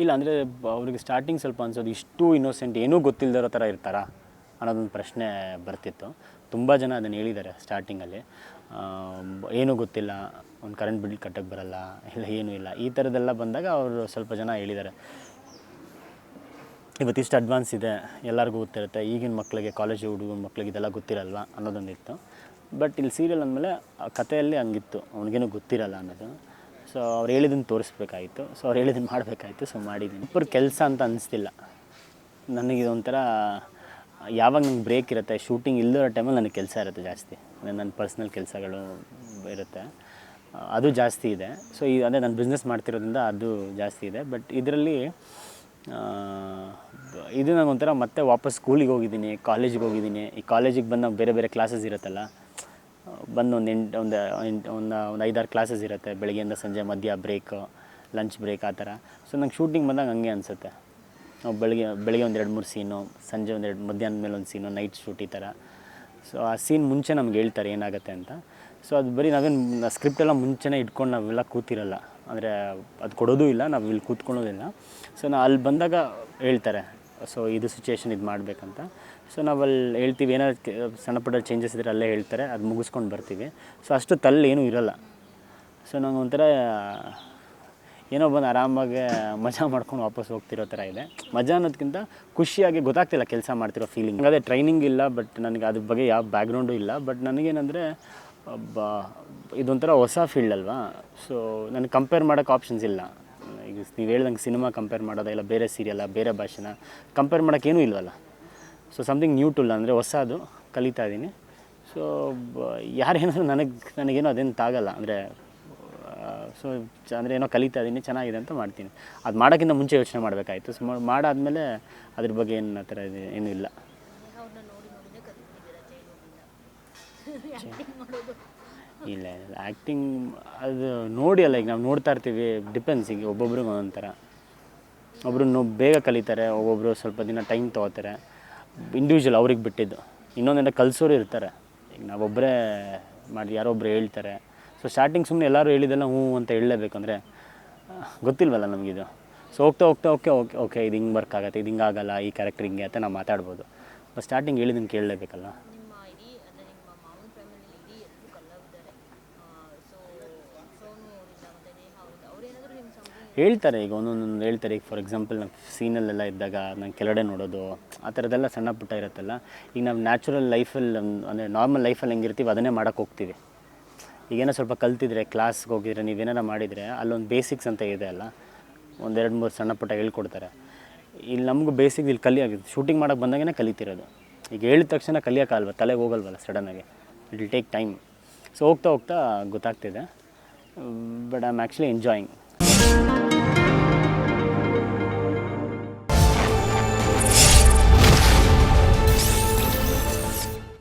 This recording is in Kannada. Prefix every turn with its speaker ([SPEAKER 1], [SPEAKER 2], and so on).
[SPEAKER 1] ಇಲ್ಲ ಅಂದರೆ ಅವ್ರಿಗೆ ಸ್ಟಾರ್ಟಿಂಗ್ ಸ್ವಲ್ಪ ಅನ್ಸೋದು ಇಷ್ಟು ಇನ್ನೋಸೆಂಟ್ ಏನೂ ಗೊತ್ತಿಲ್ಲದಿರೋ ಥರ ಇರ್ತಾರಾ ಅನ್ನೋದೊಂದು ಪ್ರಶ್ನೆ ಬರ್ತಿತ್ತು. ತುಂಬ ಜನ ಅದನ್ನು ಹೇಳಿದ್ದಾರೆ ಸ್ಟಾರ್ಟಿಂಗಲ್ಲಿ. ಏನೂ ಗೊತ್ತಿಲ್ಲ, ಒಂದು ಕರೆಂಟ್ ಬಿಲ್ ಕಟ್ಟಕ್ಕೆ ಬರಲ್ಲ, ಇಲ್ಲ ಏನೂ ಇಲ್ಲ, ಈ ಥರದ್ದೆಲ್ಲ ಬಂದಾಗ ಅವರು ಸ್ವಲ್ಪ ಜನ ಹೇಳಿದ್ದಾರೆ. ಇವತ್ತಿಷ್ಟು ಅಡ್ವಾನ್ಸ್ ಇದೆ, ಎಲ್ಲರಿಗೂ ಗೊತ್ತಿರುತ್ತೆ, ಈಗಿನ ಮಕ್ಕಳಿಗೆ, ಕಾಲೇಜ್ ಹುಡುಗನ ಮಕ್ಕಳಿಗೆ ಇದೆಲ್ಲ ಗೊತ್ತಿರಲ್ವ ಅನ್ನೋದೊಂದಿತ್ತು. ಬಟ್ ಇಲ್ಲಿ ಸೀರಿಯಲ್ ಅಂದಮೇಲೆ ಆ ಕಥೆಯಲ್ಲಿ ಹಂಗಿತ್ತು, ಅವ್ನಿಗೇನು ಗೊತ್ತಿರಲ್ಲ ಅನ್ನೋದು. ಸೊ ಅವ್ರು ಹೇಳಿದ್ದನ್ನು ತೋರಿಸ್ಬೇಕಾಗಿತ್ತು, ಸೊ ಅವ್ರು ಹೇಳಿದ್ದನ್ನು ಮಾಡಬೇಕಾಯ್ತು, ಸೊ ಮಾಡಿದ್ದೀನಿ. ಇಬ್ಬರು ಕೆಲಸ ಅಂತ ಅನಿಸ್ತಿಲ್ಲ ನನಗೆ. ಇದೊಂಥರ ಯಾವಾಗ ನಂಗೆ ಬ್ರೇಕ್ ಇರುತ್ತೆ, ಶೂಟಿಂಗ್ ಇಲ್ಲದಿರೋ ಟೈಮಲ್ಲಿ ನನಗೆ ಕೆಲಸ ಇರುತ್ತೆ ಜಾಸ್ತಿ, ನನ್ನ ಪರ್ಸ್ನಲ್ ಕೆಲಸಗಳು ಇರುತ್ತೆ, ಅದು ಜಾಸ್ತಿ ಇದೆ. ಸೊ ಅದೇ ನಾನು ಬಿಸ್ನೆಸ್ ಮಾಡ್ತಿರೋದ್ರಿಂದ ಅದು ಜಾಸ್ತಿ ಇದೆ. ಬಟ್ ಇದರಲ್ಲಿ ಇದು ನನಗೊಂಥರ ಮತ್ತೆ ವಾಪಸ್ ಸ್ಕೂಲಿಗೆ ಹೋಗಿದ್ದೀನಿ, ಕಾಲೇಜಿಗೆ ಹೋಗಿದ್ದೀನಿ. ಈ ಕಾಲೇಜಿಗೆ ಬಂದು ಬೇರೆ ಬೇರೆ ಕ್ಲಾಸಸ್ ಇರುತ್ತಲ್ಲ, ಬಂದು ಒಂದು 5-6 ಕ್ಲಾಸಸ್ ಇರುತ್ತೆ, ಬೆಳಗ್ಗೆಯಿಂದ ಸಂಜೆ, ಮಧ್ಯ ಬ್ರೇಕು, ಲಂಚ್ ಬ್ರೇಕ್, ಆ ಥರ. ಸೊ ನಂಗೆ ಶೂಟಿಂಗ್ ಬಂದಾಗ ಹಂಗೆ ಅನಿಸುತ್ತೆ. ಬೆಳಗ್ಗೆ ಒಂದು 2-3 ಸೀನು, ಸಂಜೆ ಮಧ್ಯಾಹ್ನದ ಮೇಲೆ ಒಂದು ಸೀನು, ನೈಟ್ ಶೂಟ್, ಈ ಥರ. ಸೊ ಆ ಸೀನ್ ಮುಂಚೆ ನಮ್ಗೆ ಹೇಳ್ತಾರೆ ಏನಾಗುತ್ತೆ ಅಂತ. ಸೊ ಅದು ಬರೀ ನಾವೇನು ಸ್ಕ್ರಿಪ್ಟೆಲ್ಲ ಮುಂಚೆನೇ ಇಟ್ಕೊಂಡು ನಾವೆಲ್ಲ ಕೂತಿರಲ್ಲ, ಅಂದರೆ ಅದು ಕೊಡೋದೂ ಇಲ್ಲ, ನಾವು ಇಲ್ಲಿ ಕೂತ್ಕೊಳ್ಳೋದಿಲ್ಲ. ಸೊ ಅಲ್ಲಿ ಬಂದಾಗ ಹೇಳ್ತಾರೆ, ಸೊ ಇದು ಸಿಚುವೇಶನ್ ಇದು ಮಾಡಬೇಕಂತ. ಸೊ ನಾವಲ್ಲಿ ಹೇಳ್ತೀವಿ, ಏನಾದ್ರು ಸಣ್ಣ ಪುಟ್ಟ ಚೇಂಜಸ್ ಇದ್ದರೆ ಅಲ್ಲೇ ಹೇಳ್ತಾರೆ, ಅದು ಮುಗಿಸ್ಕೊಂಡು ಬರ್ತೀವಿ. ಸೊ ಅಷ್ಟು ಏನೂ ಇರೋಲ್ಲ. ಸೊ ನಂಗೆ ಒಂಥರ ಏನೋ ಬಂದು ಆರಾಮಾಗಿ ಮಜಾ ಮಾಡ್ಕೊಂಡು ವಾಪಸ್ ಹೋಗ್ತಿರೋ ಥರ ಇದೆ. ಮಜಾ ಅನ್ನೋದಕ್ಕಿಂತ ಖುಷಿಯಾಗಿ ಗೊತ್ತಾಗ್ತಿಲ್ಲ ಕೆಲಸ ಮಾಡ್ತಿರೋ ಫೀಲಿಂಗ್. ಅದೇ ಟ್ರೈನಿಂಗ್ ಇಲ್ಲ, ಬಟ್ ನನಗೆ ಅದ್ರ ಬಗ್ಗೆ ಯಾವ ಬ್ಯಾಕ್ಗ್ರೌಂಡು ಇಲ್ಲ. ಬಟ್ ನನಗೇನೆಂದರೆ ಇದೊಂಥರ ಹೊಸ ಫೀಲ್ಡ್ ಅಲ್ವಾ. ಸೊ ನನಗೆ ಕಂಪೇರ್ ಮಾಡೋಕ್ಕೆ ಆಪ್ಷನ್ಸ್ ಇಲ್ಲ. ಈಗ ನೀವು ಹೇಳ್ದಂಗೆ ಸಿನಿಮಾ ಕಂಪೇರ್ ಮಾಡೋದ, ಇಲ್ಲ ಬೇರೆ ಸೀರಿಯಲ್ಲ, ಬೇರೆ ಭಾಷೆನ ಕಂಪೇರ್ ಮಾಡೋಕ್ಕೇನೂ ಇಲ್ವಲ್ಲ. ಸೊ ಸಮಥಿಂಗ್ ನ್ಯೂ ಟುಲ್, ಅಂದರೆ ಹೊಸದು ಕಲಿತಾ ಇದ್ದೀನಿ. ಸೊ ಯಾರೇನಾದರೂ ನನಗೇನೋ ಅದೇನು ತಾಗಲ್ಲ, ಅಂದರೆ ಸೊ ಅಂದರೆ ಏನೋ ಕಲಿತಾ ಇದ್ದೀನಿ, ಚೆನ್ನಾಗಿದೆ ಅಂತ ಮಾಡ್ತೀನಿ. ಅದು ಮಾಡೋಕ್ಕಿಂತ ಮುಂಚೆ ಯೋಚನೆ ಮಾಡಬೇಕಾಯ್ತು. ಸೊ ಮಾಡಾದಮೇಲೆ ಅದ್ರ ಬಗ್ಗೆ ಏನು ಆ ಥರ ಏನೂ ಇಲ್ಲ. ಇಲ್ಲ ಆ್ಯಕ್ಟಿಂಗ್ ಅದು ನೋಡಿ ಅಲ್ಲ, ಈಗ ನಾವು ನೋಡ್ತಾ ಇರ್ತೀವಿ, ಡಿಪೆಂಡ್ಸ್. ಈಗ ಒಬ್ಬೊಬ್ರಿಗೆ ಒಂದೊಂಥರ, ಒಬ್ಬರು ಬೇಗ ಕಲಿತಾರೆ, ಒಬ್ಬೊಬ್ಬರು ಸ್ವಲ್ಪ ದಿನ ಟೈಮ್ ತೊಗೋತಾರೆ. ಇಂಡಿವಿಜುವಲ್ ಅವ್ರಿಗೆ ಬಿಟ್ಟಿದ್ದು. ಇನ್ನೊಂದೆಲ್ಲ ಕಲಿಸೋರು ಇರ್ತಾರೆ. ಈಗ ನಾವೊಬ್ಬರೇ ಮಾಡಿ ಯಾರೋ ಒಬ್ಬರು ಹೇಳ್ತಾರೆ. ಸೊ ಸ್ಟಾರ್ಟಿಂಗ್ ಸುಮ್ಮನೆ ಎಲ್ಲರೂ ಹೇಳಿದ್ದೆಲ್ಲ ಹ್ಞೂ ಅಂತ ಹೇಳಲೇಬೇಕಂದ್ರೆ ಗೊತ್ತಿಲ್ವಲ್ಲ ನಮಗಿದು. ಸೊ ಹೋಗ್ತಾ ಓಕೆ ಇದು ಹಿಂಗೆ ವರ್ಕ್ ಆಗುತ್ತೆ, ಇದು ಹಿಂಗಾಗಲ್ಲ, ಈ ಕ್ಯಾರೆಕ್ಟರ್ ಹಿಂಗೆ ಅಂತ ನಾವು ಮಾತಾಡ್ಬೋದು. ಬಟ್ ಸ್ಟಾರ್ಟಿಂಗ್ ಹೇಳಿದ್ದನ್ನು ಕೇಳಲೇಬೇಕಲ್ಲ. ಹೇಳ್ತಾರೆ, ಈಗ ಒಂದೊಂದು ಹೇಳ್ತಾರೆ. ಈಗ ಫಾರ್ ಎಕ್ಸಾಂಪಲ್ ನಾವು ಸೀನಲ್ಲೆಲ್ಲ ಇದ್ದಾಗ ನಾನು ಕೆಳಗಡೆ ನೋಡೋದು, ಆ ಥರದ್ದೆಲ್ಲ ಸಣ್ಣ ಪುಟ್ಟ ಇರುತ್ತಲ್ಲ. ಈಗ ನಾವು ನ್ಯಾಚುರಲ್ ಲೈಫಲ್ಲಿ, ಅಂದರೆ ನಾರ್ಮಲ್ ಲೈಫಲ್ಲಿ ಹೆಂಗಿರ್ತೀವಿ ಅದನ್ನೇ ಮಾಡೋಕ್ಕೆ ಹೋಗ್ತೀವಿ. ಈಗೇನೋ ಸ್ವಲ್ಪ ಕಲ್ತಿದ್ರೆ, ಕ್ಲಾಸ್ಗೆ ಹೋಗಿದ್ರೆ, ನೀವೇನಾರ ಮಾಡಿದರೆ ಅಲ್ಲೊಂದು ಬೇಸಿಕ್ಸ್ ಅಂತ ಇದೆ ಅಲ್ಲ, 1-2-3 ಸಣ್ಣ ಪುಟ್ಟ ಹೇಳ್ಕೊಡ್ತಾರೆ. ಇಲ್ಲಿ ನಮಗೂ ಬೇಸಿಕ್ ಇಲ್ಲಿ ಕಲಿಯಾಗಿದೆ, ಶೂಟಿಂಗ್ ಮಾಡೋಕ್ಕೆ ಬಂದಾಗೇ ಕಲಿತಿರೋದು. ಈಗ ಹೇಳಿದ ತಕ್ಷಣ ಕಲಿಯೋಕ್ಕಲ್ವ, ತಲೆಗೆ ಹೋಗಲ್ವಲ್ಲ ಸಡನ್ನಾಗಿ, it will take time. So ಹೋಗ್ತಾ ಗೊತ್ತಾಗ್ತಿದೆ. But I am actually enjoying.